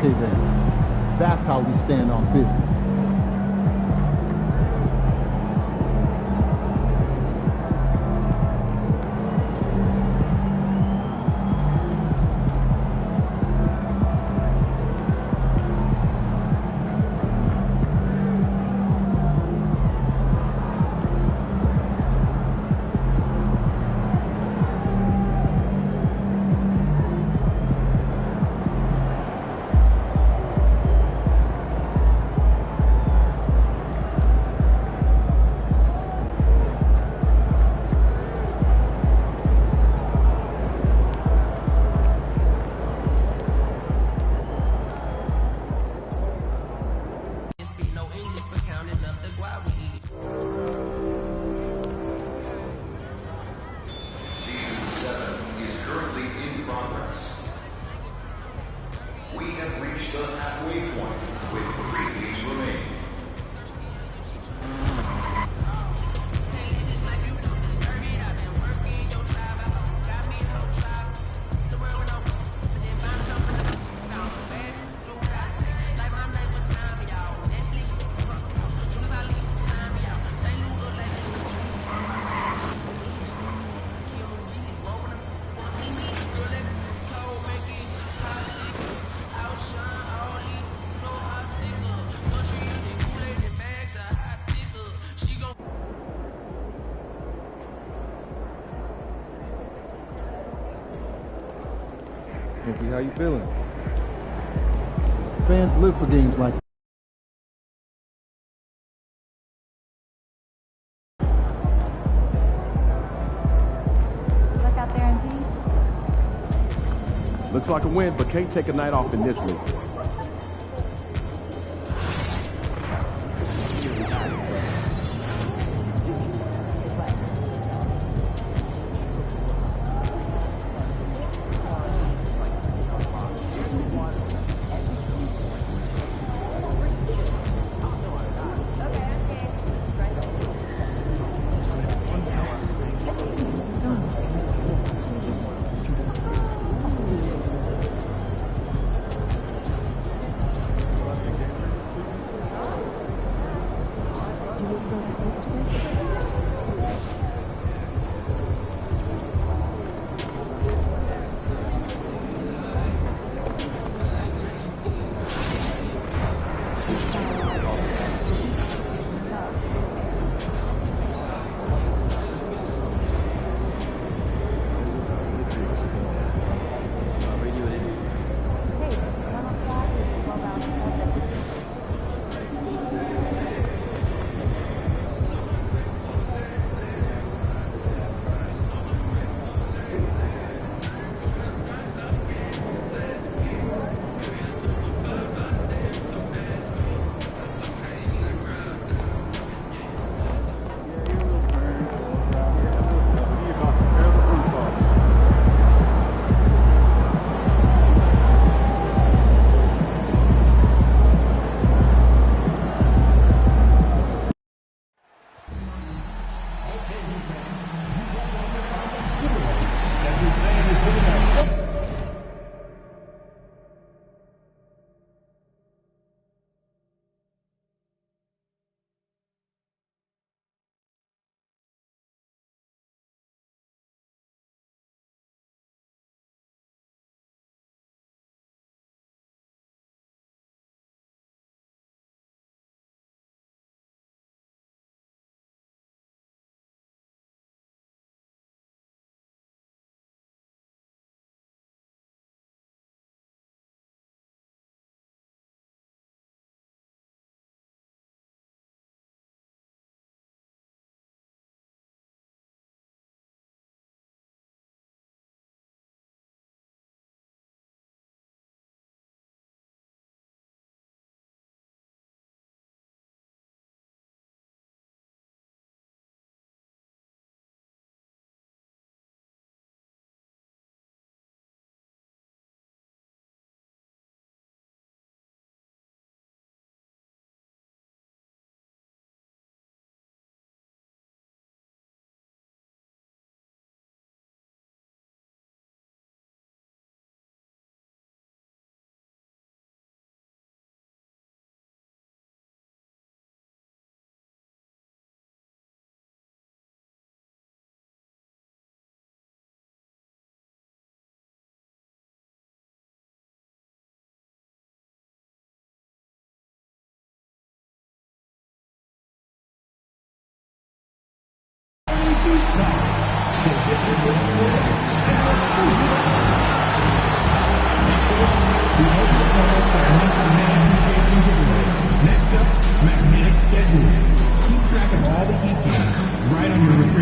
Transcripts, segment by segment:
Okay then, that's how we stand on business. How you feeling? Fans live for games like Look out there, MP. Looks like a win, but can't take a night off in this league.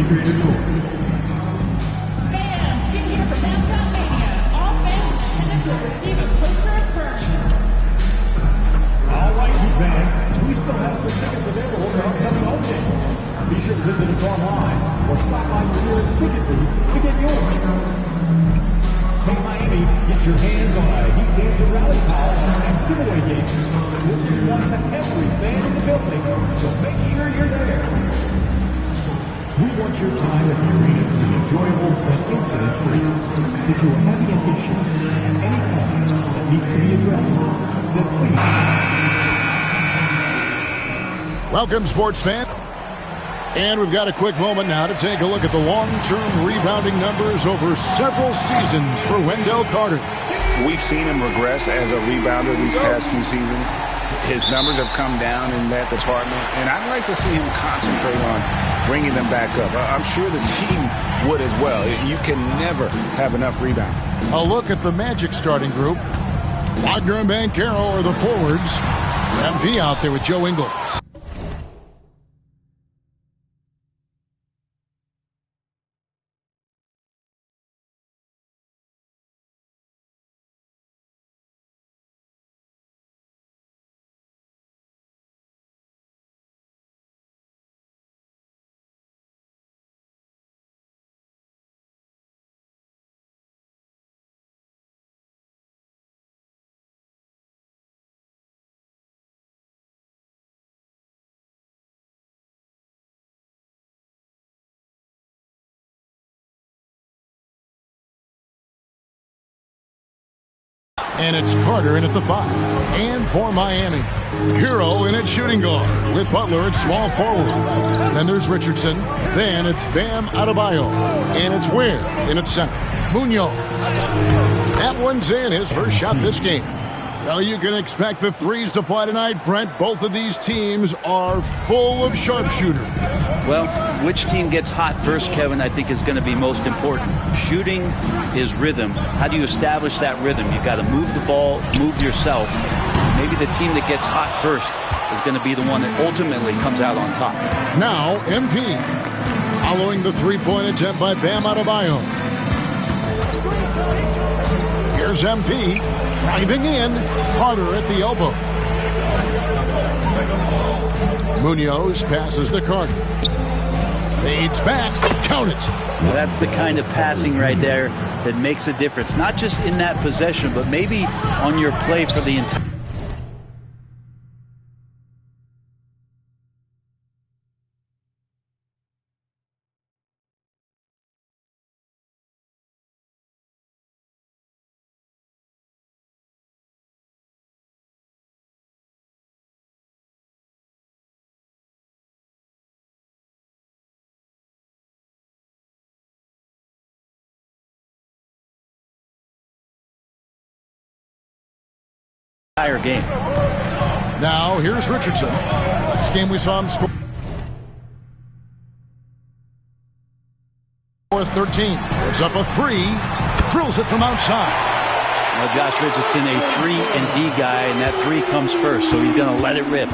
Fans, get here for Downtown Mania. All fans attending will receive a poster of first. All right, you fans, we still have some tickets available for upcoming home games. Be sure to visit us online or stop by your nearest ticket booth to get yours. Hey Miami, get your hands on a Heat Dancer rally towel on our next giveaway game. This is one to every fan in the building, so make sure you're there. We want your time at the arena to be enjoyable and incident-free. If you are having an issue at any time that needs to be addressed, then please. Welcome, sports fan. And we've got a quick moment now to take a look at the long-term rebounding numbers over several seasons for Wendell Carter. We've seen him regress as a rebounder these past few seasons. His numbers have come down in that department, and I'd like to see him concentrate on bringing them back up. I'm sure the team would as well. You can never have enough rebound. A look at the Magic starting group. Wagner and Banchero are the forwards. MP out there with Joe Ingles. And it's Carter in at the 5. And for Miami, Hero in at shooting guard with Butler at small forward. Then there's Richardson. Then it's Bam Adebayo. And it's Ware in at center. Munoz. That one's in, his first shot this game. Well, you can expect the threes to fly tonight, Brent. Both of these teams are full of sharpshooters. Well, which team gets hot first, Kevin, I think is going to be most important. Shooting is rhythm. How do you establish that rhythm? You've got to move the ball, move yourself. Maybe the team that gets hot first is going to be the one that ultimately comes out on top. Now, MP. Following the three-point attempt by Bam Adebayo. Here's MP. Driving in. Carter at the elbow. Munoz passes to Carter. Fades back. Count it. Well, that's the kind of passing right there that makes a difference. Not just in that possession, but maybe on your play for the entire. Game. Now, here's Richardson. Last game we saw him score 13. Puts up a 3. Drills it from outside. Well, Josh Richardson, a 3-and-D guy, and that 3 comes first, so he's going to let it rip.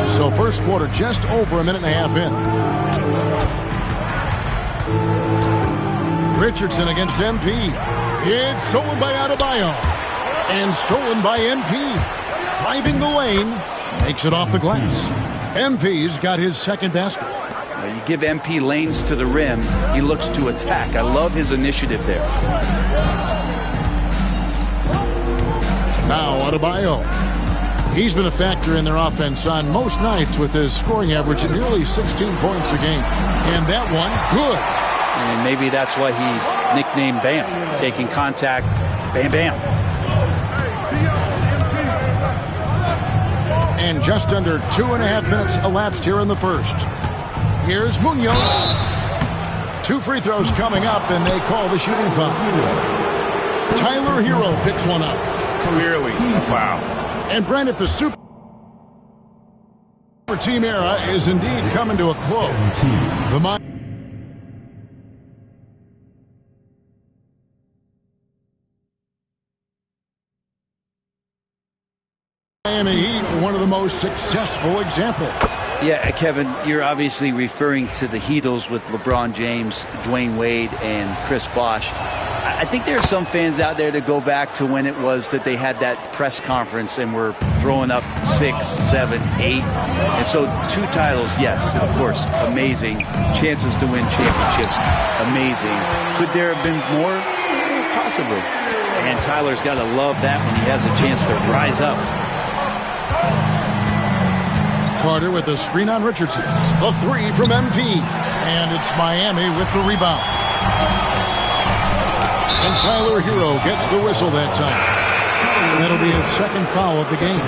So first quarter just over a minute and a half in. Richardson against MP. It's stolen by Adebayo. And stolen by MP. Driving the lane. Makes it off the glass. MP's got his second basket. You give MP lanes to the rim, he looks to attack. I love his initiative there. Now Adebayo. He's been a factor in their offense on most nights with his scoring average at nearly 16 points a game. And that one, good. And maybe that's why he's nicknamed Bam. Taking contact, bam, bam. And just under 2.5 minutes elapsed here in the first. Here's Munoz. 2 free throws coming up, and they call the shooting foul. Tyler Hero picks one up. Clearly a foul. And Brent, if the super team era is indeed coming to a close, the Miami Heat, one of the most successful examples. Yeah, Kevin, you're obviously referring to the Heatles with LeBron James, Dwayne Wade, and Chris Bosh. I think there are some fans out there that go back to when it was that they had that press conference and were throwing up 6, 7, 8. And so 2 titles, yes, of course, amazing. Chances to win championships, amazing. Could there have been more? Possibly. And Tyler's got to love that when he has a chance to rise up. Carter with a screen on Richardson. A 3 from MP. And it's Miami with the rebound. And Tyler Hero gets the whistle that time. That'll be his 2nd foul of the game.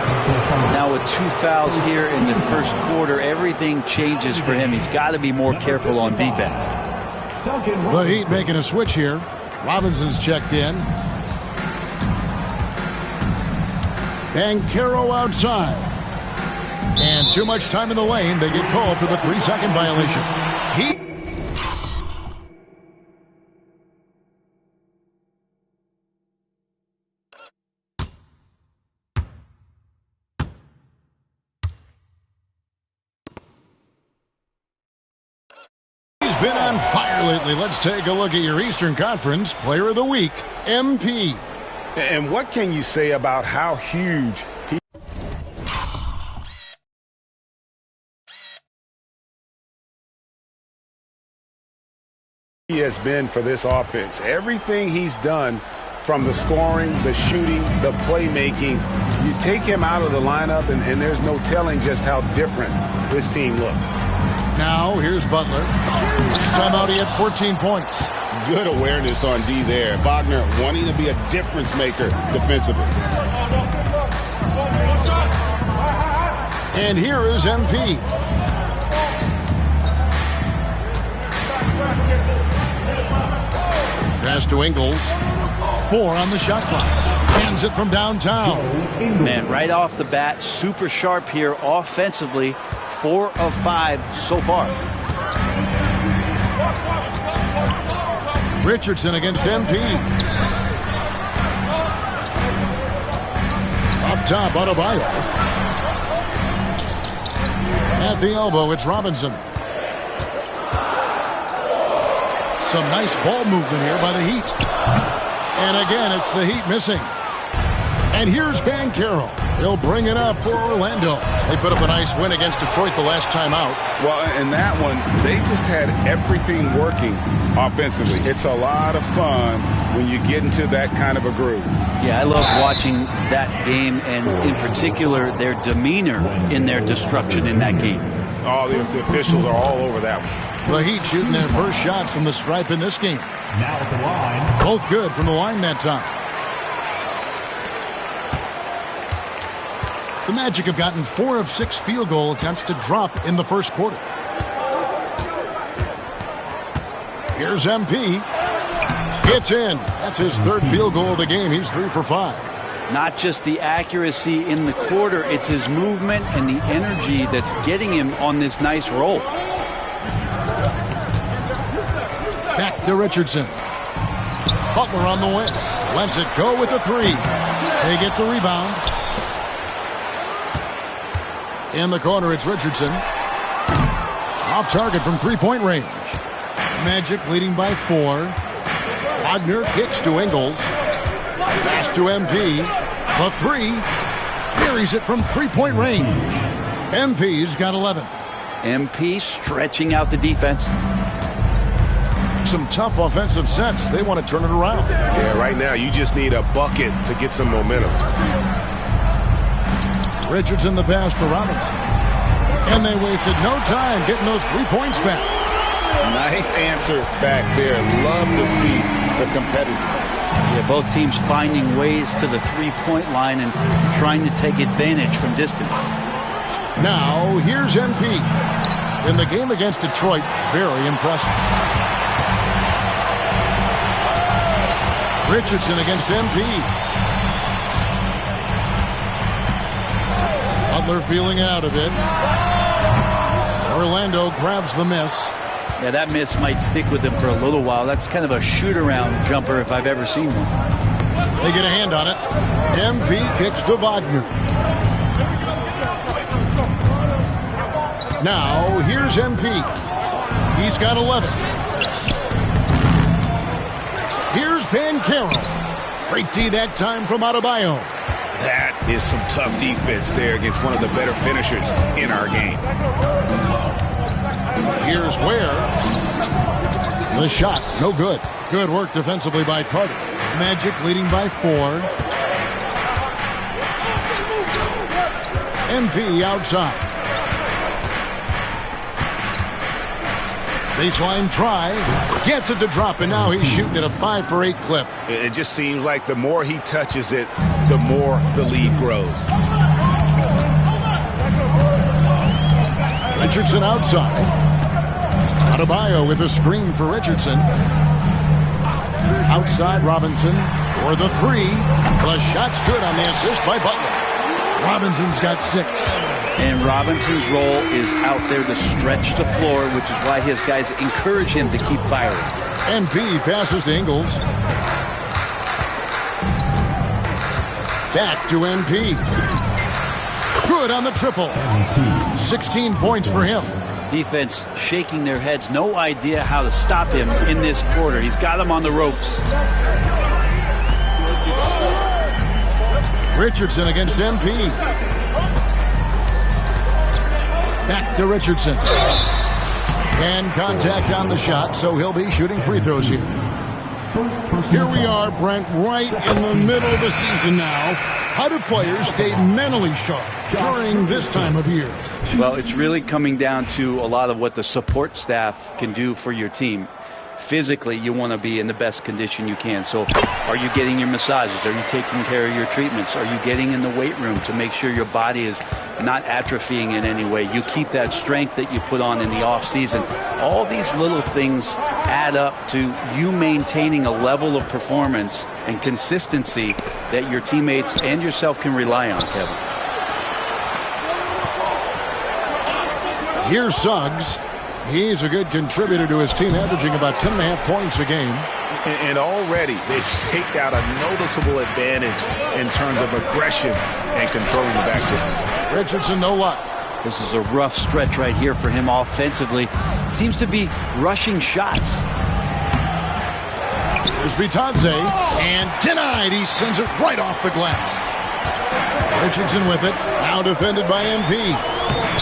Now with 2 fouls here in the first quarter, everything changes for him. He's got to be more careful on defense. The Heat making a switch here. Robinson's checked in. Bankero outside. And too much time in the lane. They get called for the 3-second violation. Heat. He's been on fire lately. Let's take a look at your Eastern Conference Player of the Week, MP. And what can you say about how huge he has been for this offense? Everything he's done, from the scoring, the shooting, the playmaking, you take him out of the lineup and there's no telling just how different this team looks. Now here's Butler. Last time out he had 14 points. Good awareness on D there. Wagner wanting to be a difference maker defensively. And here is MP. Pass to Ingles. 4 on the shot clock. Hands it from downtown. Man, right off the bat, super sharp here offensively. 4 of 5 so far. Richardson against MP. Up top, Adebayo. At the elbow, it's Robinson. Some nice ball movement here by the Heat. And again, it's the Heat missing. And here's Bankero. He'll bring it up for Orlando. They put up a nice win against Detroit the last time out. Well, in that one, they just had everything working offensively. It's a lot of fun when you get into that kind of a groove. Yeah, I love watching that game, and in particular, their demeanor in their destruction in that game. All the officials are all over that one. The Heat shooting their first shots from the stripe in this game. Now at the line. Both good from the line that time. The Magic have gotten 4 of 6 field goal attempts to drop in the first quarter. Here's MP. It's in. That's his 3rd field goal of the game. He's 3 for 5. Not just the accuracy in the quarter, it's his movement and the energy that's getting him on this nice roll. Back to Richardson. Butler on the wing. Lets it go with a 3. They get the rebound. In the corner, it's Richardson. Off target from 3-point range. Magic leading by 4. Wagner kicks to Ingles. Pass to MP. The 3. Buries it from 3-point range. MP's got 11. MP stretching out the defense. Some tough offensive sets. They want to turn it around. Yeah, right now you just need a bucket to get some momentum. Richardson the pass to Robinson. And they wasted no time getting those 3 points back. Nice answer back there. Love to see the competitiveness. Yeah, both teams finding ways to the 3-point line and trying to take advantage from distance. Now, here's MP. In the game against Detroit, very impressive. Richardson against MP. Butler feeling out of it. Orlando grabs the miss. Yeah, that miss might stick with him for a little while. That's kind of a shoot-around jumper if I've ever seen one. They get a hand on it. MP kicks to Wagner. Now, here's MP. He's got 11. Here's MyCareer. Great D that time from Adebayo. That is some tough defense there against one of the better finishers in our game. Here's Ware. The shot, no good. Good work defensively by Carter. Magic leading by 4. MP outside. Baseline try. Gets it to drop, and now he's shooting at a 5 for 8 clip. It just seems like the more he touches it, the more the lead grows. Richardson outside. Adebayo with a screen for Richardson. Outside Robinson for the 3. The shot's good on the assist by Butler. Robinson's got 6. And Robinson's role is out there to stretch the floor, which is why his guys encourage him to keep firing. MP passes to Ingles. Back to MP. Good on the triple. 16 points for him. Defense shaking their heads. No idea how to stop him in this quarter. He's got him on the ropes. Richardson against MP. Back to Richardson. And contact on the shot, so he'll be shooting free throws here. Here we are, Brent, right in the middle of the season now. How do players stay mentally sharp during this time of year? Well, it's really coming down to a lot of what the support staff can do for your team. Physically, you want to be in the best condition you can. So are you getting your massages? Are you taking care of your treatments? Are you getting in the weight room to make sure your body is not atrophying in any way? You keep that strength that you put on in the off season. All these little things add up to you maintaining a level of performance and consistency that your teammates and yourself can rely on, Kevin. Here's Suggs. He's a good contributor to his team, averaging about 10.5 points a game. And already they've staked out a noticeable advantage in terms of aggression and controlling the backcourt. Richardson, no luck. This is a rough stretch right here for him offensively. Seems to be rushing shots. There's Bitadze, and denied. He sends it right off the glass. Richardson with it, now defended by MP.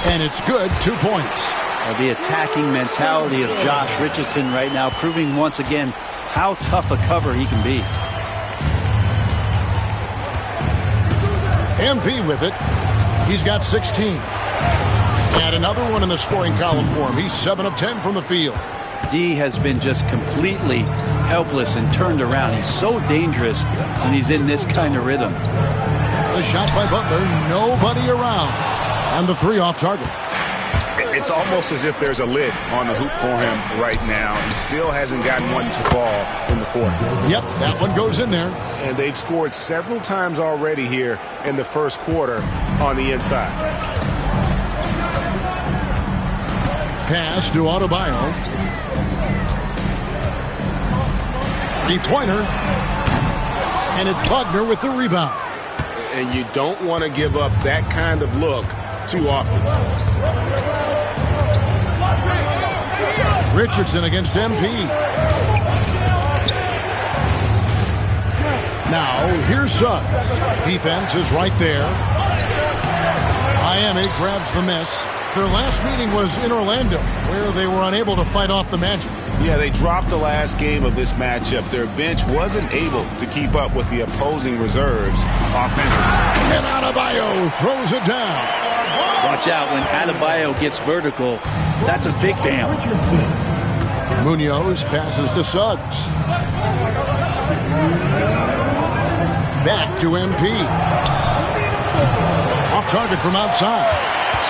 And it's good, 2 points. The attacking mentality of Josh Richardson right now, proving once again how tough a cover he can be. MP with it. He's got 16. And another one in the scoring column for him. He's 7 of 10 from the field. D has been just completely helpless and turned around. He's so dangerous when he's in this kind of rhythm. The shot by Butler, nobody around. And the 3 off target. It's almost as if there's a lid on the hoop for him right now. He still hasn't gotten one to fall in the court. Yep, that one goes in there. And they've scored several times already here in the first quarter on the inside. Pass to Adebayo. 3-pointer. And it's Wagner with the rebound. And you don't want to give up that kind of look too often. Richardson against MP. Now, here's Suggs. Defense is right there. Miami grabs the miss. Their last meeting was in Orlando, where they were unable to fight off the Magic. Yeah, they dropped the last game of this matchup. Their bench wasn't able to keep up with the opposing reserves offensively. And Adebayo throws it down. Watch out when Adebayo gets vertical. That's a big bam. Munoz passes to Suggs. Back to MP. Off target from outside.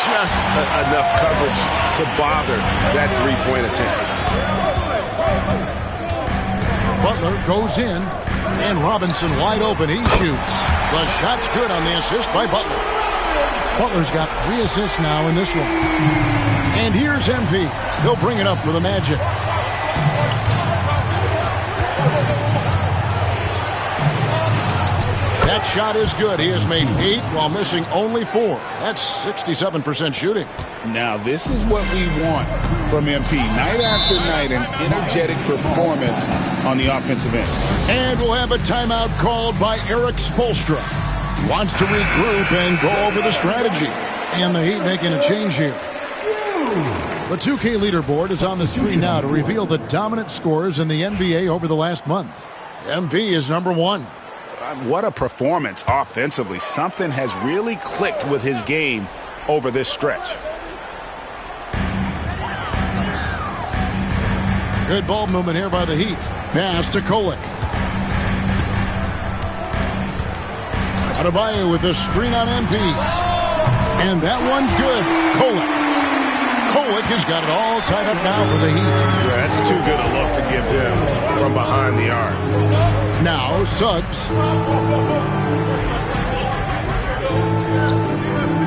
Just enough coverage to bother that three-point attempt. Butler goes in, and Robinson wide open. He shoots. The shot's good on the assist by Butler. Butler's got 3 assists now in this one. And here's MP. He'll bring it up for the Magic. That shot is good. He has made 8 while missing only 4. That's 67% shooting. Now, this is what we want from MP. Night after night, an energetic performance on the offensive end. And we'll have a timeout called by Eric Spoelstra. Wants to regroup and go over the strategy. And the Heat making a change here. The 2K leaderboard is on the screen now to reveal the dominant scores in the NBA over the last month. MP is number 1. What a performance offensively. Something has really clicked with his game over this stretch. Good ball movement here by the Heat. Pass to Kolek. Adebayo with a screen on MP. And that one's good. Kolek has got it all tied up now for the Heat. Yeah, that's too good a look to give them from behind the arc. Now Suggs.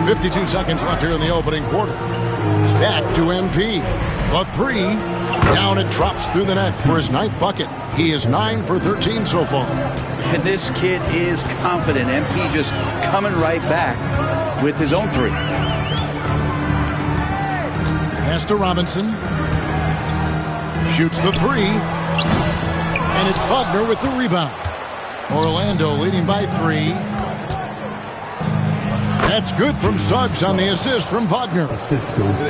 52 seconds left here in the opening quarter. Back to MP. A 3. Down it drops through the net for his 9th bucket. He is 9 for 13 so far. And this kid is confident. MP just coming right back with his own 3. Pass to Robinson. Shoots the 3. And it's Wagner with the rebound. Orlando leading by 3. That's good from Suggs on the assist from Wagner.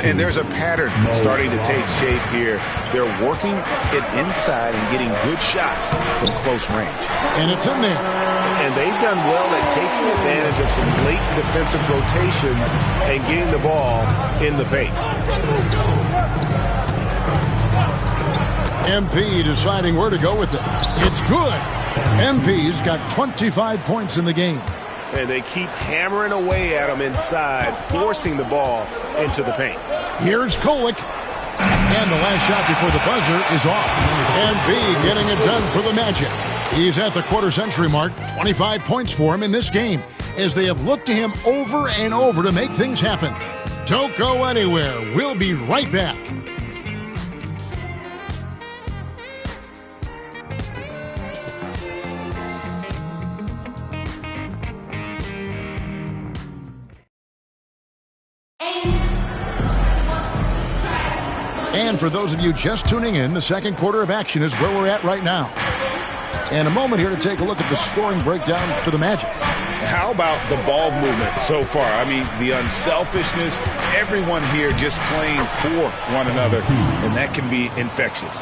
And there's a pattern starting to take shape here. They're working it inside and getting good shots from close range. And it's in there. And they've done well at taking advantage of some late defensive rotations and getting the ball in the paint. MP deciding where to go with it. It's good. MP's got 25 points in the game. And they keep hammering away at him inside, forcing the ball into the paint. Here's Kolek. And the last shot before the buzzer is off. MP getting it done for the Magic. He's at the quarter-century mark. 25 points for him in this game as they have looked to him over and over to make things happen. Don't go anywhere. We'll be right back. And for those of you just tuning in, the second quarter of action is where we're at right now. And a moment here to take a look at the scoring breakdown for the Magic. How about the ball movement so far? I mean, the unselfishness, everyone here just playing for one another, and that can be infectious.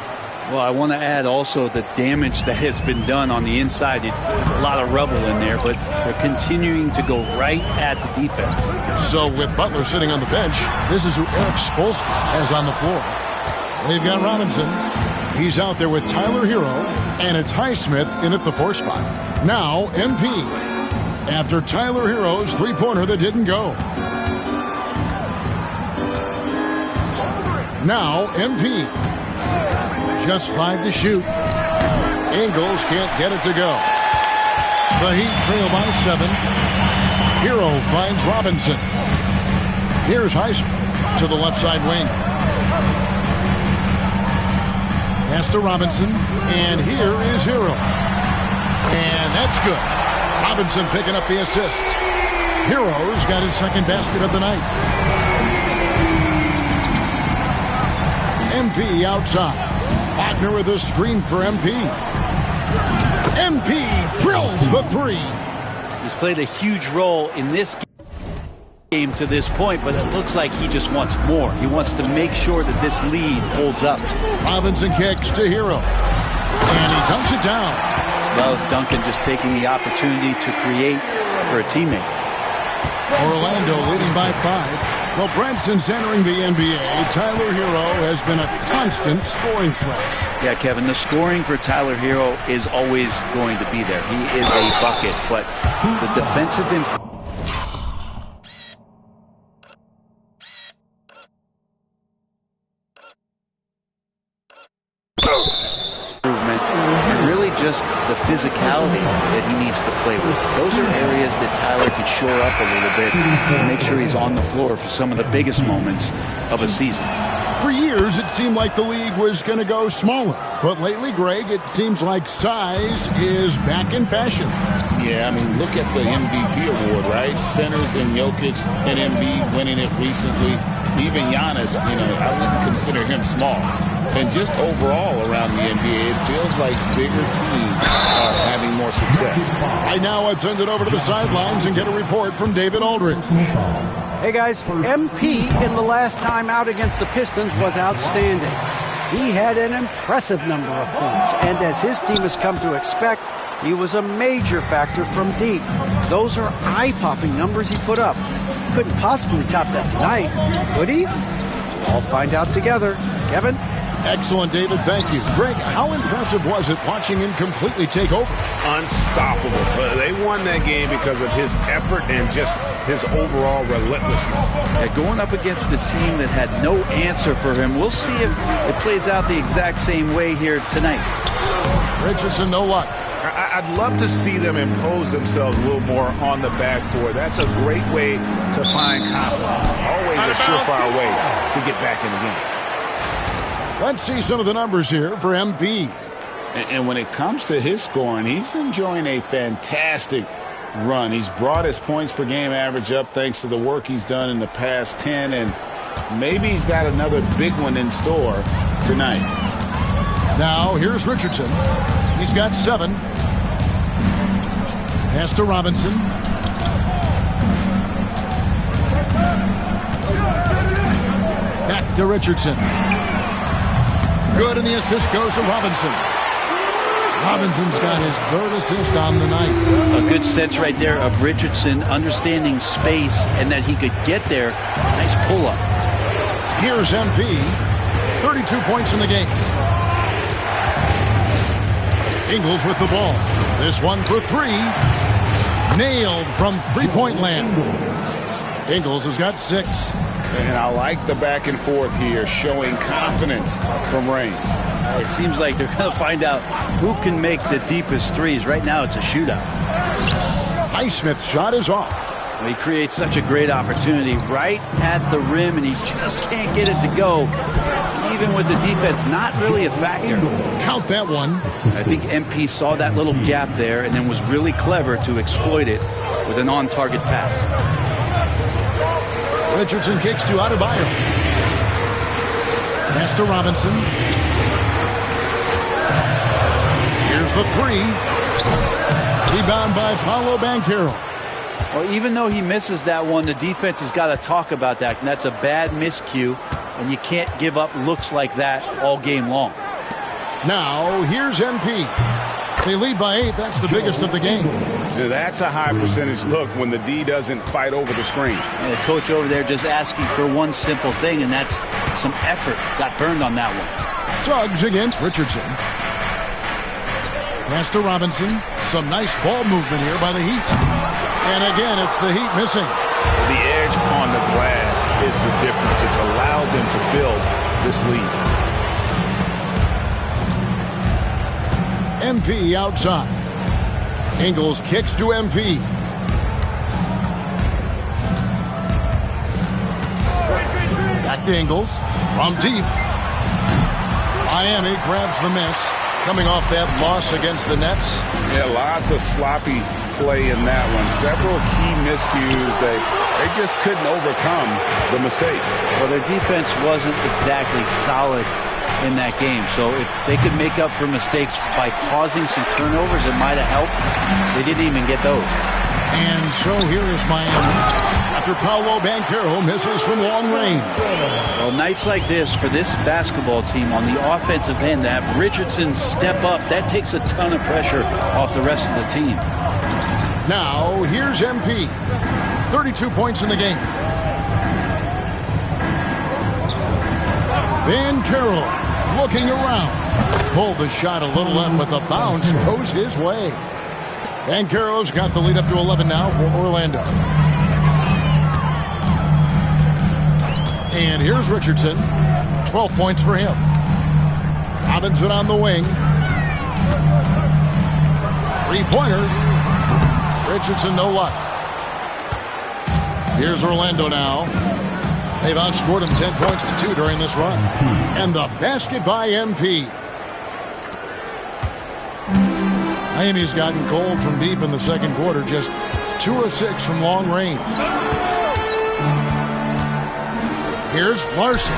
Well, I want to add also the damage that has been done on the inside. It's a lot of rubble in there, but they're continuing to go right at the defense. So with Butler sitting on the bench, this is who Eric Spoelstra has on the floor. They've got Robinson. He's out there with Tyler Hero, and it's Highsmith in at the 4 spot. Now MP. After Tyler Hero's three-pointer that didn't go. Now MP. Just 5 to shoot. Ingles can't get it to go. The Heat trail by 7. Hero finds Robinson. Here's Highsmith to the left side wing. Pass to Robinson. And here is Hero. And that's good. Robinson picking up the assist. Hero's got his second basket of the night. MP outside. Wagner with a screen for MP. MP drills the 3. He's played a huge role in this game to this point, but it looks like he just wants more. He wants to make sure that this lead holds up. Robinson kicks to Hero. And he dunks it down. Love Duncan just taking the opportunity to create for a teammate. Orlando leading by 5. Well, Branson's entering the NBA. Tyler Hero has been a constant scoring threat. Yeah, Kevin, the scoring for Tyler Hero is always going to be there. He is a bucket, but the defensive just the physicality that he needs to play with. Those are areas that Tyler could shore up a little bit to make sure he's on the floor for some of the biggest moments of a season. For years, it seemed like the league was going to go smaller. But lately, Greg, it seems like size is back in fashion. Yeah, I mean, look at the MVP award, right? Centers and Jokic and Embiid winning it recently. Even Giannis, I wouldn't consider him small. And just overall around the NBA, it feels like bigger teams are having more success. Right now, let's send it over to the sidelines and get a report from David Aldridge. Hey guys, MP in the last time out against the Pistons was outstanding. He had an impressive number of points, and as his team has come to expect, he was a major factor from deep. Those are eye-popping numbers he put up. Couldn't possibly top that tonight, could he? I'll find out together. Kevin? Excellent, David. Thank you. Greg, how impressive was it watching him completely take over? Unstoppable. They won that game because of his effort and just his overall relentlessness. Yeah, going up against a team that had no answer for him. We'll see if it plays out the exact same way here tonight. Richardson, no luck. I'd love to see them impose themselves a little more on the backboard. That's a great way to find confidence. Always a surefire way to get back in the game. Let's see some of the numbers here for MP. And when it comes to his scoring, he's enjoying a fantastic run. He's brought his points per game average up thanks to the work he's done in the past 10, and maybe he's got another big one in store tonight. Now, here's Richardson. He's got 7. Pass to Robinson. Back to Richardson. Good, and the assist goes to Robinson. Robinson's got his 3rd assist on the night. A good sense right there of Richardson understanding space and that he could get there. Nice pull-up. Here's MP. 32 points in the game. Ingles with the ball. This one for 3. Nailed from three-point land. Ingles has got 6. And I like the back and forth here, showing confidence from range. It seems like they're going to find out who can make the deepest threes. Right now, it's a shootout. Highsmith's shot is off. Well, he creates such a great opportunity right at the rim, and he just can't get it to go. Even with the defense, not really a factor. Count that one. I think MP saw that little gap there and then was really clever to exploit it with an on-target pass. Richardson kicks to Adebayo. Pass to Robinson. Here's the 3. Rebound by Paolo Banchero. Well, even though he misses that one, the defense has got to talk about that, and that's a bad miscue, and you can't give up looks like that all game long. Now, here's MP. They lead by 8. That's the biggest of the game. That's a high percentage look when the D doesn't fight over the screen. And the coach over there just asking for one simple thing, and that's some effort. Got burned on that one. Suggs against Richardson. Pass to Robinson. Some nice ball movement here by the Heat. And again, it's the Heat missing. The edge on the glass is the difference. It's allowed them to build this lead. MP outside. Ingles kicks to MP. Back to Ingles. From deep. Miami grabs the miss. Coming off that loss against the Nets. Yeah, lots of sloppy play in that one. Several key miscues. They just couldn't overcome the mistakes. Well, their defense wasn't exactly solid in that game. So if they could make up for mistakes by causing some turnovers, it might have helped. They didn't even get those. And so here is Miami. After Paolo Banchero misses from long range. Well, nights like this for this basketball team on the offensive end, to have Richardson step up, that takes a ton of pressure off the rest of the team. Now, here's MP. 32 points in the game. Banchero looking around. Pulled the shot a little up, but the bounce goes his way. Banchero's got the lead up to 11 now for Orlando. And here's Richardson. 12 points for him. Robinson on the wing. Three-pointer. Richardson, no luck. Here's Orlando now. They've outscored him 10 points to 2 during this run. And the basket by MP. Miami's gotten cold from deep in the second quarter, just 2 of 6 from long range. Here's Larson.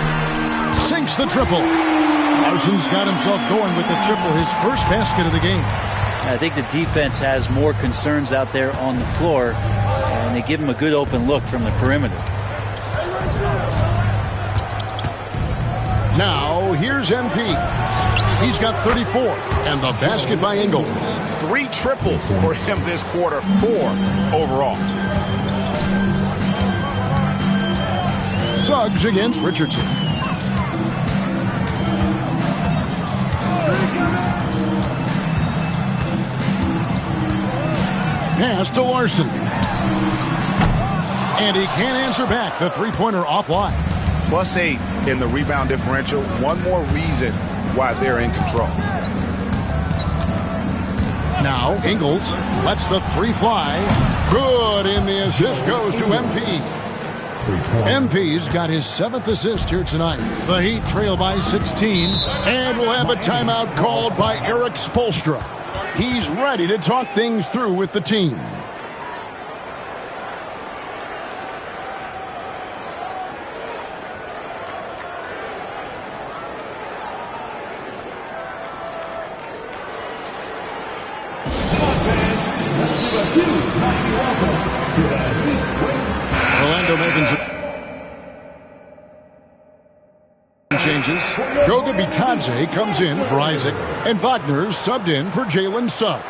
Sinks the triple. Larson's got himself going with the triple, his first basket of the game. I think the defense has more concerns out there on the floor, and they give him a good open look from the perimeter. Now, here's MP. He's got 34, and the basket by Ingles. 3 triples for him this quarter, 4 overall. Suggs against Richardson. Pass to Larson. And he can't answer back. The three-pointer offline. +8 in the rebound differential. One more reason why they're in control. Now Ingles lets the three fly. Good, and the assist goes to MP. MP's got his 7th assist here tonight. The Heat trail by 16, and we'll have a timeout called by Eric Spoelstra. He's ready to talk things through with the team. Orlando making some changes. Goga Bitadze comes in for Isaac, and Wagner's subbed in for Jalen Suggs.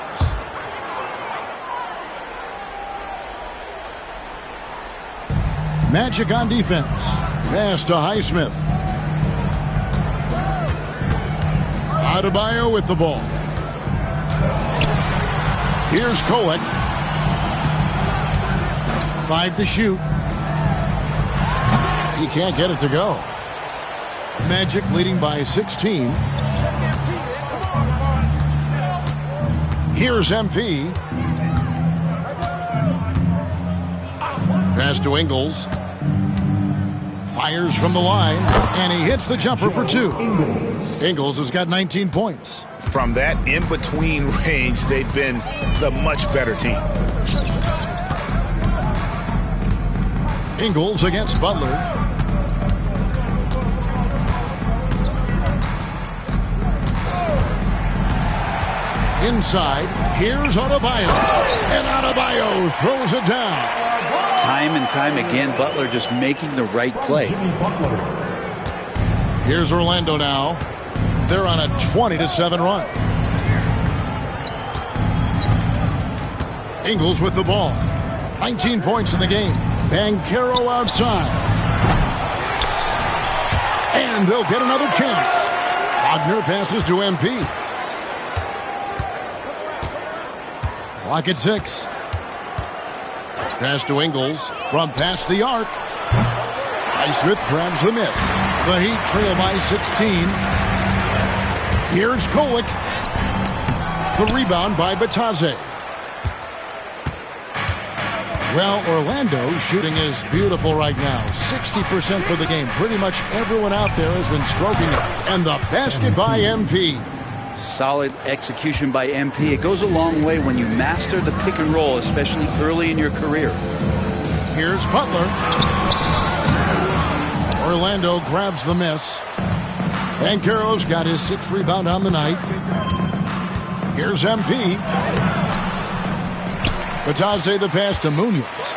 Magic on defense. Pass to Highsmith. Adebayo with the ball. Here's Kolek. 5 to shoot. He can't get it to go. Magic leading by 16. Here's MP. Pass to Ingles. Fires from the line, and he hits the jumper for 2. Ingles has got 19 points. From that in-between range, they've been the much better team. Ingles against Butler. Inside, here's Adebayo. And Adebayo throws it down. Time and time again, Butler just making the right play. Here's Orlando now. They're on a 20-7 run. Ingles with the ball. 19 points in the game. Banchero outside. And they'll get another chance. Wagner passes to MP. Clock at 6. Pass to Ingles from past the arc. Highsmith grabs the miss. The Heat trail by 16. Here's Kolek. The rebound by Bitadze. Well, Orlando shooting is beautiful right now. 60% for the game. Pretty much everyone out there has been stroking it. And the basket by MP. Solid execution by MP. It goes a long way when you master the pick and roll, especially early in your career. Here's Butler. Orlando grabs the miss. Banchero's got his 6th rebound on the night. Here's MP. Bitadze the pass to Munoz.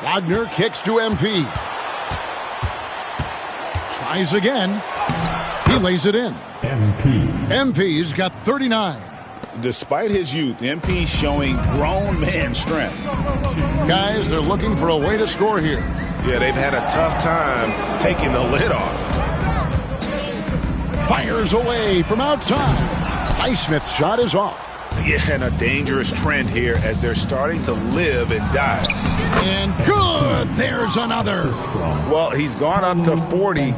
Wagner kicks to MP. Tries again. He lays it in. MP's got 39. Despite his youth, MP's showing grown man strength. Guys, they're looking for a way to score here. Yeah, they've had a tough time taking the lid off. Fires away from outside. Highsmith's shot is off. Yeah, and a dangerous trend here as they're starting to live and die. And good! There's another. Well, he's gone up to 40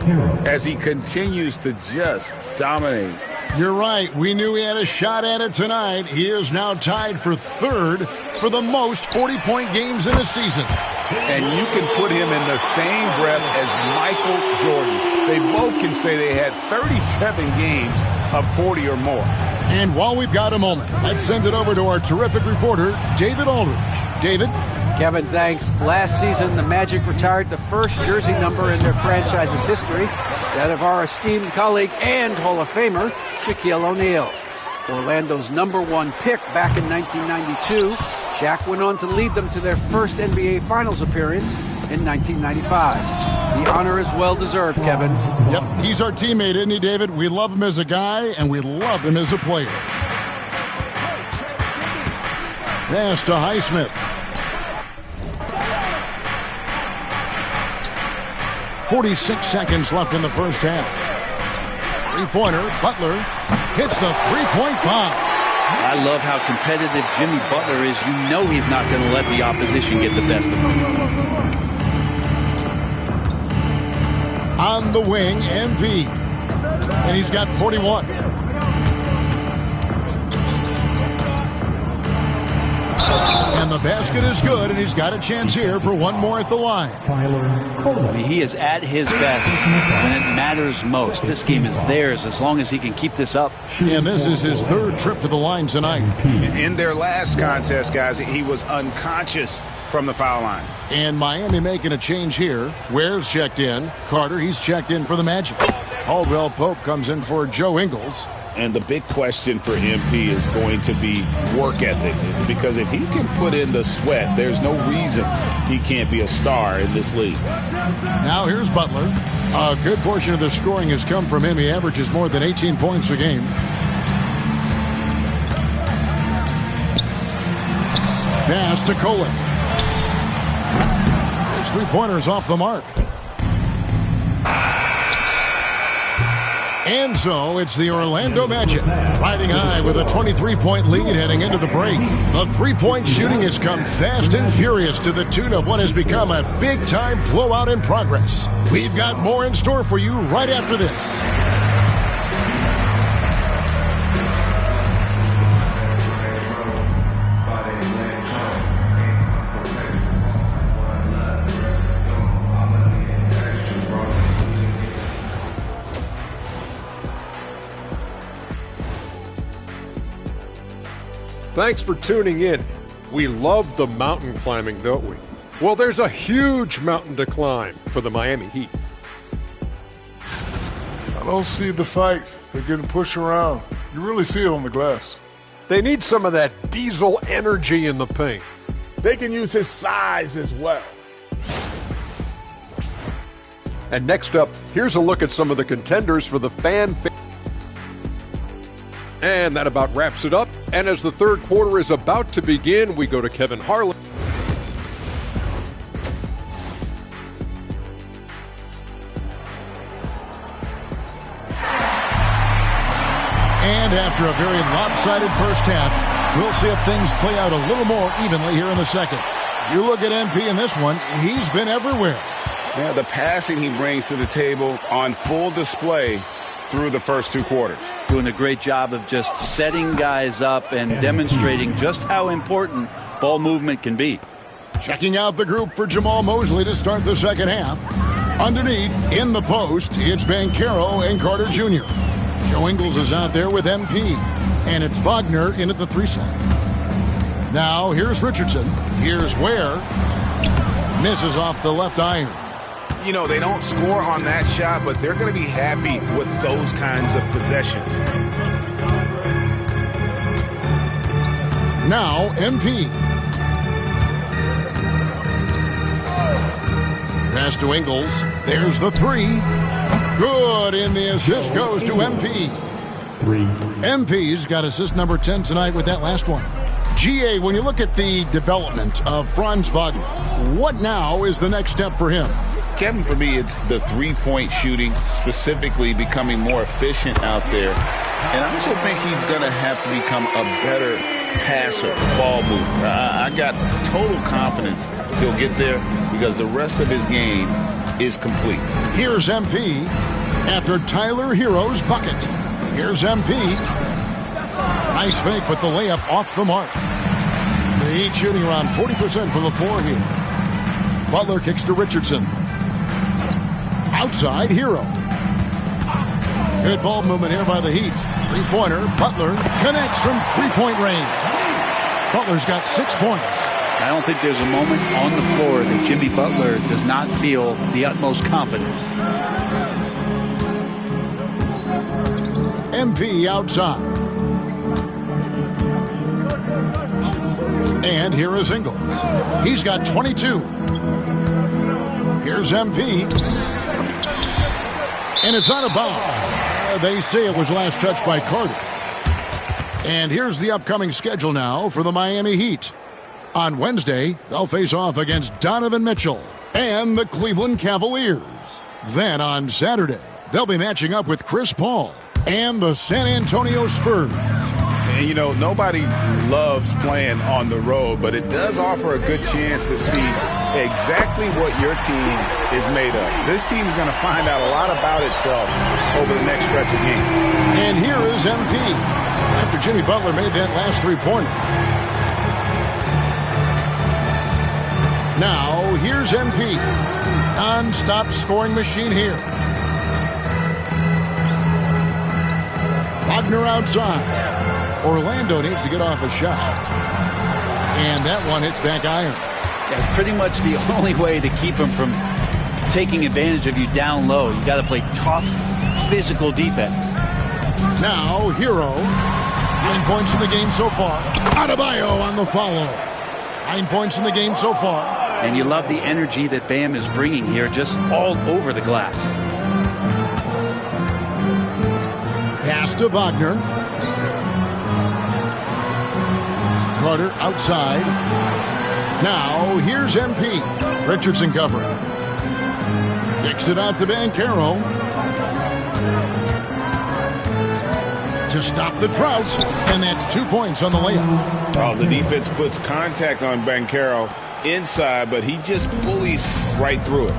as he continues to just dominate. You're right. We knew he had a shot at it tonight. He is now tied for third for the most 40-point games in a season. And you can put him in the same breath as Michael Jordan. They both can say they had 37 games of 40 or more. And while we've got a moment, let's send it over to our terrific reporter, David Aldridge. David? Kevin, thanks. Last season, the Magic retired the first jersey number in their franchise's history, that of our esteemed colleague and Hall of Famer, Shaquille O'Neal. Orlando's #1 pick back in 1992, Shaq went on to lead them to their first NBA Finals appearance in 1995. The honor is well-deserved, Kevin. Yep, he's our teammate, isn't he, David? We love him as a guy, and we love him as a player. Pass to Highsmith. 46 seconds left in the first half. Three-pointer, Butler hits the three-point bomb. I love how competitive Jimmy Butler is. You know he's not going to let the opposition get the best of him. On the wing, MP. And he's got 41. And the basket is good, and he's got a chance here for one more at the line. I mean, he is at his best when it matters most. This game is theirs as long as he can keep this up. And this is his third trip to the line tonight. In their last contest, guys, he was unconscious from the foul line. And Miami making a change here. Ware's checked in. Carter, he's checked in for the Magic. Caldwell Pope comes in for Joe Ingles. And the big question for MP is going to be work ethic. Because if he can put in the sweat, there's no reason he can't be a star in this league. Now here's Butler. A good portion of the scoring has come from him. He averages more than 18 points a game. Pass to Kolek. His three-pointers off the mark. And so it's the Orlando Magic riding high with a 23-point lead heading into the break. The three-point shooting has come fast and furious to the tune of what has become a big-time blowout in progress. We've got more in store for you right after this. Thanks for tuning in. We love the mountain climbing, don't we? Well, there's a huge mountain to climb for the Miami Heat. I don't see the fight. They're getting pushed around. You really see it on the glass. They need some of that diesel energy in the paint. They can use his size as well. And next up, here's a look at some of the contenders for the And that about wraps it up. And as the third quarter is about to begin, we go to Kevin Harlan. And after a very lopsided first half, we'll see if things play out a little more evenly here in the second. You look at MP in this one, he's been everywhere. Yeah, the passing he brings to the table on full display through the first two quarters. Doing a great job of just setting guys up and demonstrating just how important ball movement can be. Checking out the group for Jamal Mosley to start the second half. Underneath, in the post, it's Banchero and Carter Jr. Joe Ingles is out there with MP. And it's Wagner in at the 3 slot. Now, here's Richardson. Here's Ware. Misses off the left iron. You know, they don't score on that shot, but they're going to be happy with those kinds of possessions. Now, MP. Pass to Ingles. There's the 3. Good, and the assist goes to MP. MP's got assist number 10 tonight with that last one. GA, when you look at the development of Franz Wagner, what now is the next step for him? Kevin, for me, it's the three-point shooting, specifically becoming more efficient out there. And I also think he's going to have to become a better passer, ball mover. I got total confidence he'll get there because the rest of his game is complete. Here's MP after Tyler Hero's bucket. Here's MP. Nice fake, but the layup off the mark. The Heat shooting around 40% from the floor here. Butler kicks to Richardson. Outside, Hero. Good ball movement here by the Heat. Three-pointer, Butler connects from three-point range. Butler's got 6 points. I don't think there's a moment on the floor that Jimmy Butler does not feel the utmost confidence. MP outside. And here is Ingles. He's got 22. Here's MP. And it's out of bounds. They say it was last touched by Carter. And here's the upcoming schedule now for the Miami Heat. On Wednesday, they'll face off against Donovan Mitchell and the Cleveland Cavaliers. Then on Saturday, they'll be matching up with Chris Paul and the San Antonio Spurs. And, you know, nobody loves playing on the road, but it does offer a good chance to see exactly what your team is made of. This team is going to find out a lot about itself over the next stretch of games. And here is MP after Jimmy Butler made that last three-pointer. Now, here's MP. Non-stop scoring machine here. Wagner outside. Orlando needs to get off a shot. And that one hits back iron. That's pretty much the only way to keep him from taking advantage of you down low. You got to play tough, physical defense. Now, Hero. 9 points in the game so far. Adebayo on the follow. 9 points in the game so far. And you love the energy that Bam is bringing here, just all over the glass. Pass to Wagner. Carter outside. Now, here's MP. Richardson covering. Kicks it out to Banchero. To stop the drought, and that's 2 points on the layup. Oh, the defense puts contact on Banchero inside, but he just bullies right through it.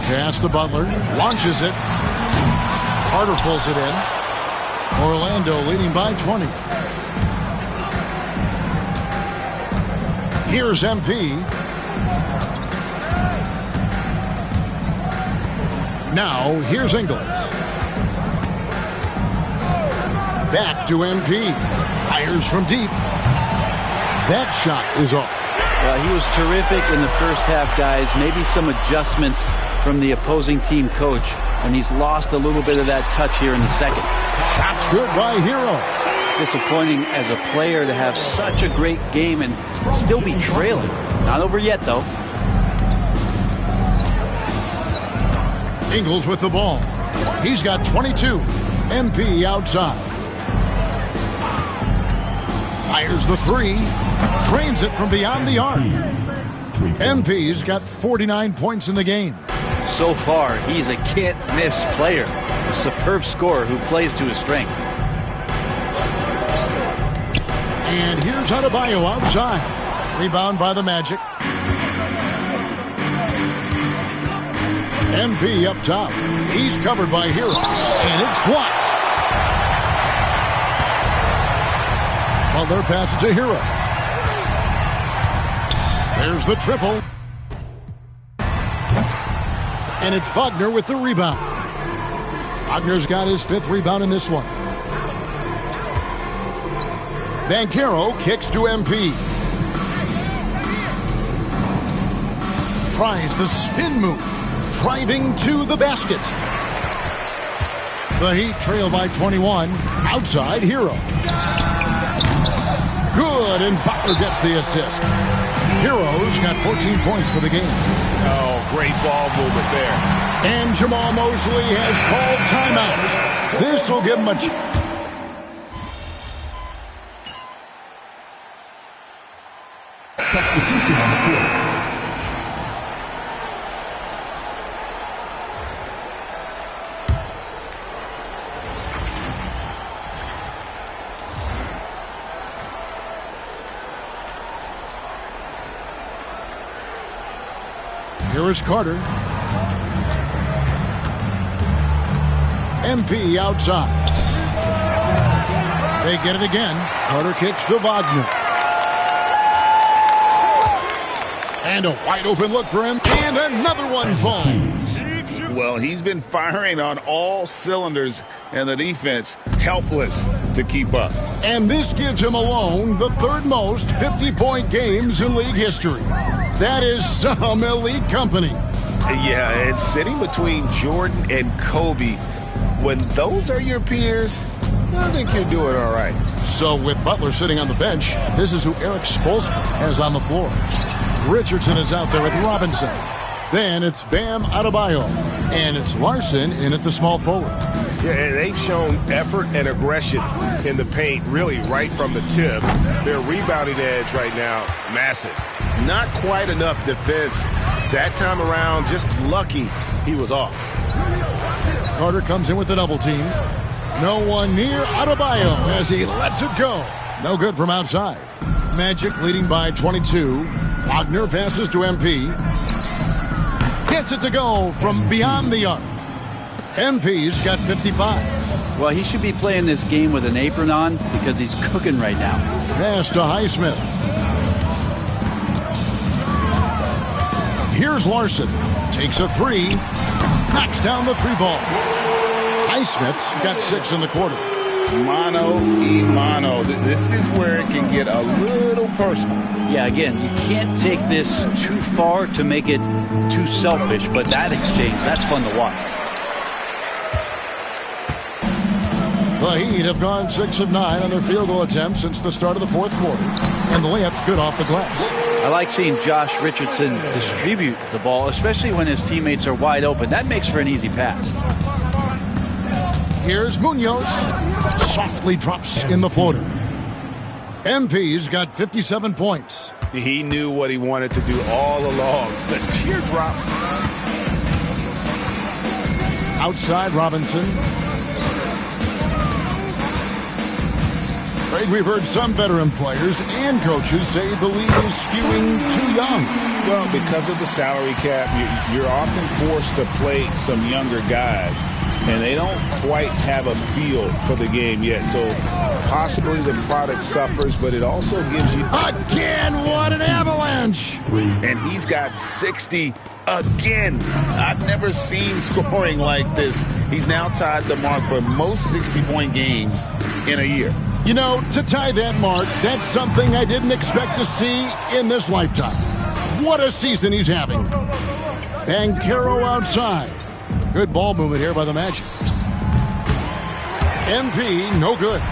Pass to Butler. Launches it. Carter pulls it in. Orlando leading by 20. Here's MP. Now, here's Ingles. Back to MP. Fires from deep. That shot is off. Well, he was terrific in the first half, guys. Maybe some adjustments from the opposing team coach, and he's lost a little bit of that touch here in the second. Shot's good by Hero. Disappointing as a player to have such a great game and still be trailing. Not over yet, though. Ingles with the ball. He's got 22. MP outside. Fires the three. Drains it from beyond the arc. MP's got 49 points in the game. So far, he's a can't-miss player. A superb scorer who plays to his strength. And here's Adebayo outside. Rebound by the Magic. MP up top. He's covered by Hero. And it's blocked. Butler passes to Hero. There's the triple. And it's Wagner with the rebound. Wagner's got his 5th rebound in this one. Banchero kicks to MP. Tries the spin move. Driving to the basket. The Heat trail by 21. Outside, Hero. Good, and Butler gets the assist. Hero's got 14 points for the game. Oh, great ball movement there. And Jamal Mosley has called timeout. This will give him a substitution on the field. Here is Carter. MP outside. They get it again. Carter kicks to Wagner. And a wide open look for him. And another one falls. Well, he's been firing on all cylinders, and the defense helpless to keep up. And this gives him alone the third most 50-point games in league history. That is some elite company. Yeah, it's sitting between Jordan and Kobe. When those are your peers, I think you're doing all right. So with Butler sitting on the bench, this is who Eric Spoelstra has on the floor. Richardson is out there with Robinson. Then it's Bam Adebayo. And it's Larson in at the small forward. Yeah, they've shown effort and aggression in the paint, really right from the tip. Their rebounding edge right now, massive. Not quite enough defense. That time around, just lucky he was off. Carter comes in with the double team. No one near Adebayo as he lets it go. No good from outside. Magic leading by 22. Wagner passes to MP. Gets it to go from beyond the arc. MP's got 55. Well, he should be playing this game with an apron on because he's cooking right now. Pass to Highsmith. Here's Larson. Takes a three. Knocks down the three ball. Highsmith's got 6 in the quarter. Mano. This is where it can get a little personal. Yeah, again, you can't take this too far to make it too selfish, but that exchange, that's fun to watch. The Heat have gone 6 of 9 on their field goal attempts since the start of the fourth quarter, and the layup's good off the glass. I like seeing Josh Richardson distribute the ball, especially when his teammates are wide open. That makes for an easy pass. Here's Munoz. Softly drops in the floater. MP's got 57 points. He knew what he wanted to do all along. The teardrop. Outside Robinson. Craig, we've heard some veteran players and coaches say the league is skewing too young. Well, because of the salary cap, you're often forced to play some younger guys, and they don't quite have a feel for the game yet. So possibly the product suffers, but it also gives you... Again, what an avalanche! And he's got 60 again. I've never seen scoring like this. He's now tied the mark for most 60-point games in a year. You know, to tie that mark, that's something I didn't expect to see in this lifetime. What a season he's having. Banchero outside. Good ball movement here by the Magic. MP, no good.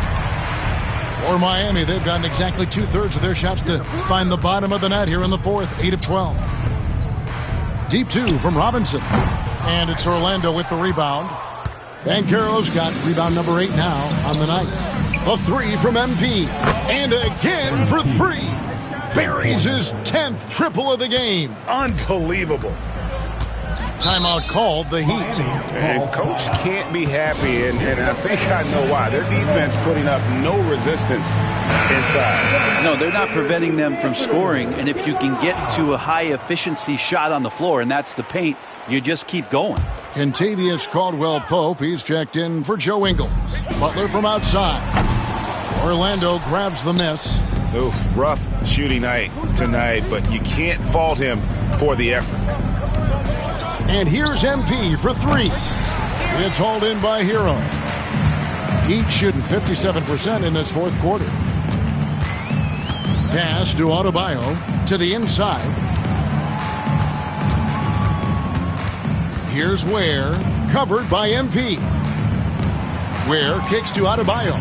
For Miami, they've gotten exactly 2/3 of their shots to find the bottom of the net here in the fourth, 8 of 12. Deep 2 from Robinson. And it's Orlando with the rebound. Banchero's got rebound number 8 now on the night. A 3 from MP. And again for 3. Buries his 10th triple of the game. Unbelievable. Timeout called, the Heat. And coach can't be happy, and I think I know why. Their defense putting up no resistance inside. No, they're not preventing them from scoring, and if you can get to a high-efficiency shot on the floor, and that's the paint, you just keep going. Kentavious Caldwell-Pope, he's checked in for Joe Ingles. Butler from outside. Orlando grabs the miss. Oof, rough shooting night tonight, but you can't fault him for the effort. And here's MP for 3. It's hauled in by Hero. Heat shooting 57% in this fourth quarter. Pass to Adebayo to the inside. Here's Ware, covered by MP. Ware kicks to Adebayo.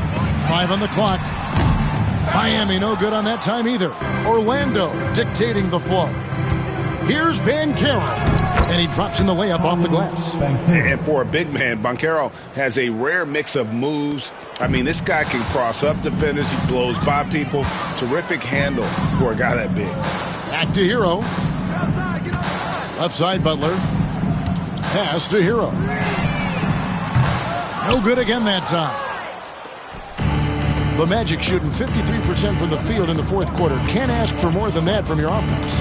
5 on the clock. Miami no good on that time either. Orlando dictating the flow. Here's Banchero, and he drops in the layup off the glass. And for a big man, Banchero has a rare mix of moves. I mean, this guy can cross up defenders. He blows by people. Terrific handle for a guy that big. Back to Hero. Left side, Butler. Pass to Hero. No good again that time. The Magic shooting 53% from the field in the fourth quarter. Can't ask for more than that from your offense.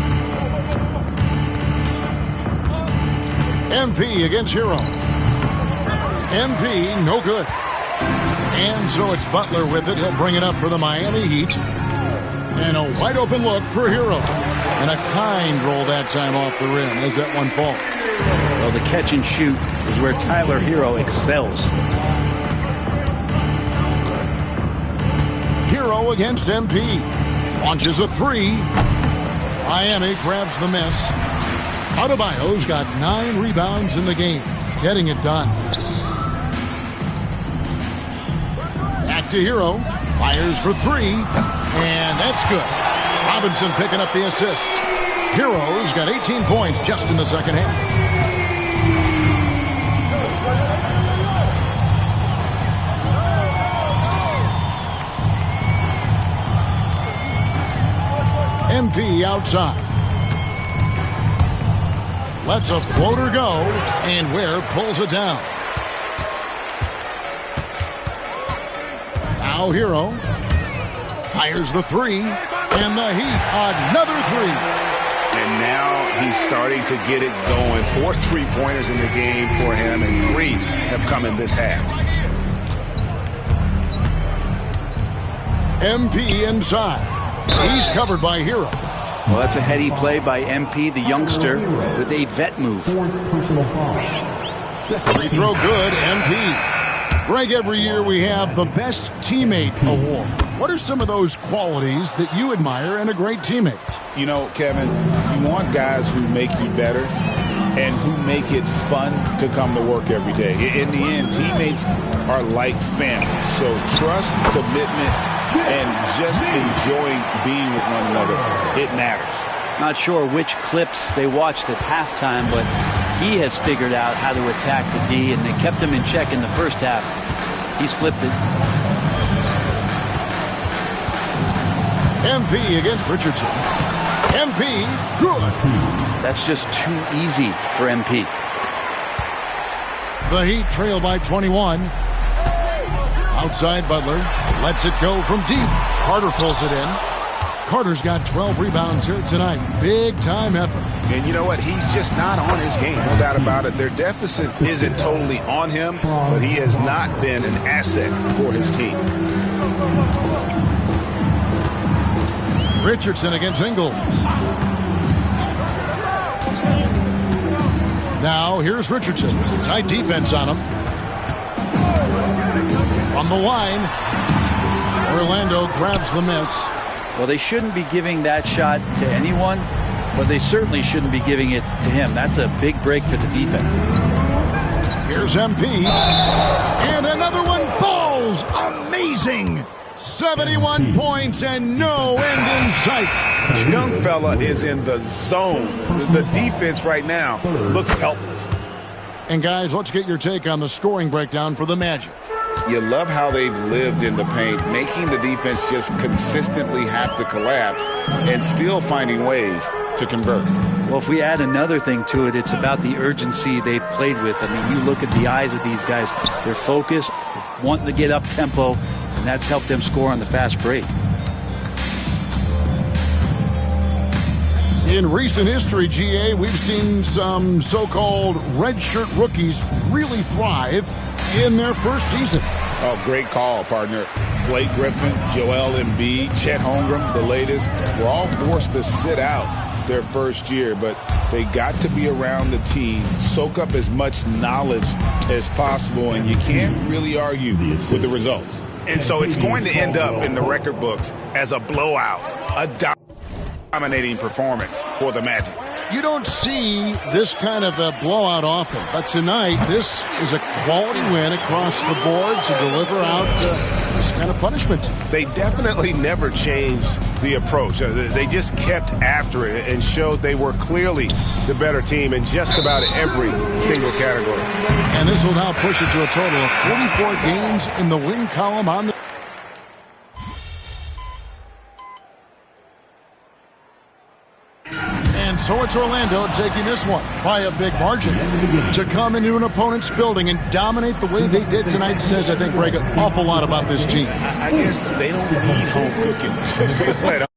MP against Hero. MP, no good. And so it's Butler with it. He'll bring it up for the Miami Heat. And a wide open look for Hero. And a kind roll that time off the rim as that one falls. Well, the catch and shoot is where Tyler Hero excels. Hero against MP. Launches a three. Miami grabs the miss. Adebayo's got 9 rebounds in the game. Getting it done. Back to Hero. Fires for 3. And that's good. Robinson picking up the assist. Hero's got 18 points just in the second half. MP outside. Lets a floater go, and Ware pulls it down. Now Hero fires the 3, and the Heat another 3. And now he's starting to get it going. 4 3-pointers in the game for him, and 3 have come in this half. MP inside. He's covered by Hero. Well, that's a heady play by MP, the youngster, with a vet move. Free throw good, MP. Greg, every year we have the Best Teammate Award. What are some of those qualities that you admire in a great teammate? You know, Kevin, you want guys who make you better and who make it fun to come to work every day. In the end, teammates are like family. So trust, commitment, and just enjoying being with one another. It matters. Not sure which clips they watched at halftime, but he has figured out how to attack the D, and they kept him in check in the first half. He's flipped it. MP against Richardson. MP, good. That's just too easy for MP. The Heat trail by 21. Outside Butler. Lets it go from deep. Carter pulls it in. Carter's got 12 rebounds here tonight. Big time effort. And you know what? He's just not on his game. No doubt about it. Their deficit isn't totally on him, but he has not been an asset for his team. Richardson against Ingles. Now here's Richardson. Tight defense on him. From the line, Orlando grabs the miss. Well, they shouldn't be giving that shot to anyone, but they certainly shouldn't be giving it to him. That's a big break for the defense. Here's MP. And another one falls. Amazing. 71 points and no end in sight. This young fella is in the zone. The defense right now looks helpless. And guys, let's get your take on the scoring breakdown for the Magic. You love how they've lived in the paint, making the defense just consistently have to collapse and still finding ways to convert. Well, if we add another thing to it, it's about the urgency they've played with. I mean, you look at the eyes of these guys. They're focused, wanting to get up tempo, and that's helped them score on the fast break. In recent history, GA, we've seen some so-called redshirt rookies really thrive in their first season. Oh, great call, partner. Blake Griffin, Joel Embiid, Chet Holmgren, the latest, were all forced to sit out their first year, but they got to be around the team, soak up as much knowledge as possible, and you can't really argue with the results. And so it's going to end up in the record books as a blowout, a dominating performance for the Magic. You don't see this kind of a blowout often, but tonight this is a quality win across the board to deliver out this kind of punishment. They definitely never changed the approach. They just kept after it and showed they were clearly the better team in just about every single category. And this will now push it to a total of 44 games in the win column on the So it's Orlando taking this one by a big margin. To come into an opponent's building and dominate the way they did tonight says, I think, Greg, an awful lot about this team. I guess they don't need home cooking to feel that